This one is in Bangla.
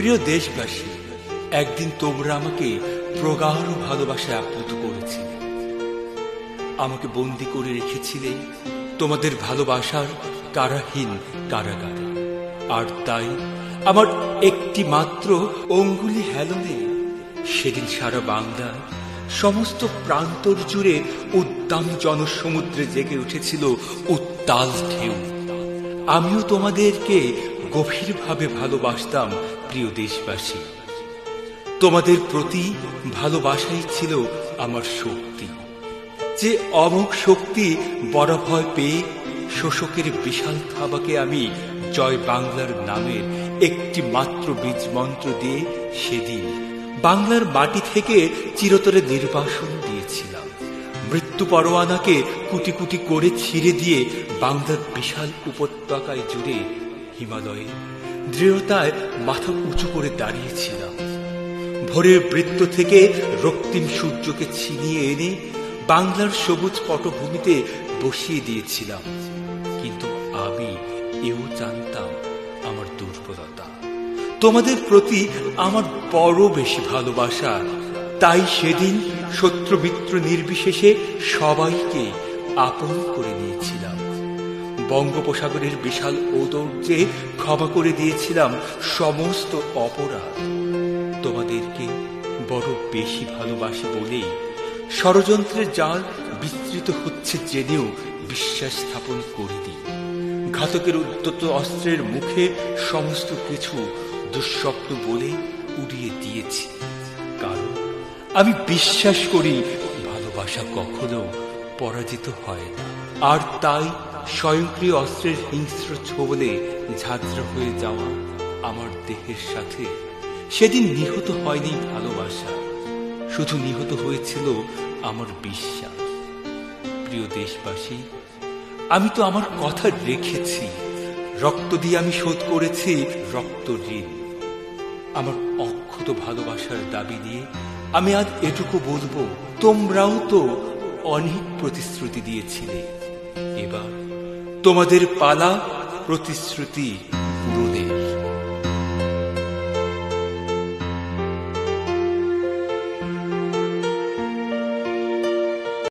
প্রিয় দেশবাসী, একদিন তোমরা আমাকে প্রগাঢ় ভালোবাসায় আপ্লুত করেছিলে, আমাকে বন্দী করে রেখেছিলে তোমাদের ভালোবাসার কারাহীন কারাগারে। আর তাই আমার একটি মাত্র অঙ্গুলি হেলনে সেদিন সারা বাংলার সমস্ত প্রান্তর জুড়ে উদ্দাম জনসমুদ্রে জেগে উঠেছিল উত্তাল ঢেউ। আমিও তোমাদেরকে গভীরভাবে ভালোবাসতাম প্রিয় দেশবাসী। তোমাদের প্রতি ভালোবাসাই ছিল আমার শক্তি, যে অমোঘ শক্তি বরাভয় পেয়ে শোষকের বিশাল থাবাকে আমি জয় বাংলার নামের একটি মাত্র বীজ মন্ত্র দিয়ে সেদিন বাংলার মাটি থেকে চিরতরে নির্বাসন দিয়েছিলাম। মৃত্যু পরোয়ানাকে কুটি কুটি করে ছিঁড়ে দিয়ে বাংলার বিশাল উপত্যকায় জুড়ে হিমালয়ে দৃঢ়তায় মাথা উঁচু করে দাঁড়িয়েছিলাম। ভোরের বৃত্ত থেকে রক্তিম সূর্যকে ছিনিয়ে এনে বাংলার সবুজ পটভূমিতে বসিয়ে দিয়েছিলাম। কিন্তু আমি এও জানতাম আমার দুর্বলতা, তোমাদের প্রতি আমার বড় বেশি ভালোবাসা। তাই সেদিন শত্রু মিত্র নির্বিশেষে সবাইকে আপন করে নিয়েছিলাম। বঙ্গোপসাগরের বিশাল ঔদর্যে ক্ষমা করে দিয়েছিলাম সমস্ত অপরাধ। তোমাদেরকে বড় বেশি ভালোবাসি বলেই ষড়যন্ত্রের জাল বিস্তৃত হচ্ছে জেনেও বিশ্বাস স্থাপন করে দিই। ঘাতকের উদ্যত অস্ত্রের মুখে সমস্ত কিছু দুঃস্বপ্ন বলে উড়িয়ে দিয়েছি, কারণ আমি বিশ্বাস করি ভালোবাসা কখনো পরাজিত হয় না। আর তাই স্বয়ংক্রিয় অস্ত্রের হিংস্র ছোবলে ঝাঁঝরা হয়ে যাওয়া আমার দেহের সাথে সেদিন নিহত হয়নি ভালোবাসা, শুধু নিহত হয়েছিল আমার বিশ্বাস। প্রিয় দেশবাসী, আমি তো আমার কথা রেখেছি, রক্ত দিয়ে আমি শোধ করেছি রক্ত ঋণ। আমার অক্ষত ভালোবাসার দাবি নিয়ে আমি আজ এটুকু বলবো, তোমরাও তো অনেক প্রতিশ্রুতি দিয়েছিলে, এবার তোমাদের পালা প্রতিশ্রুতি পূরণের।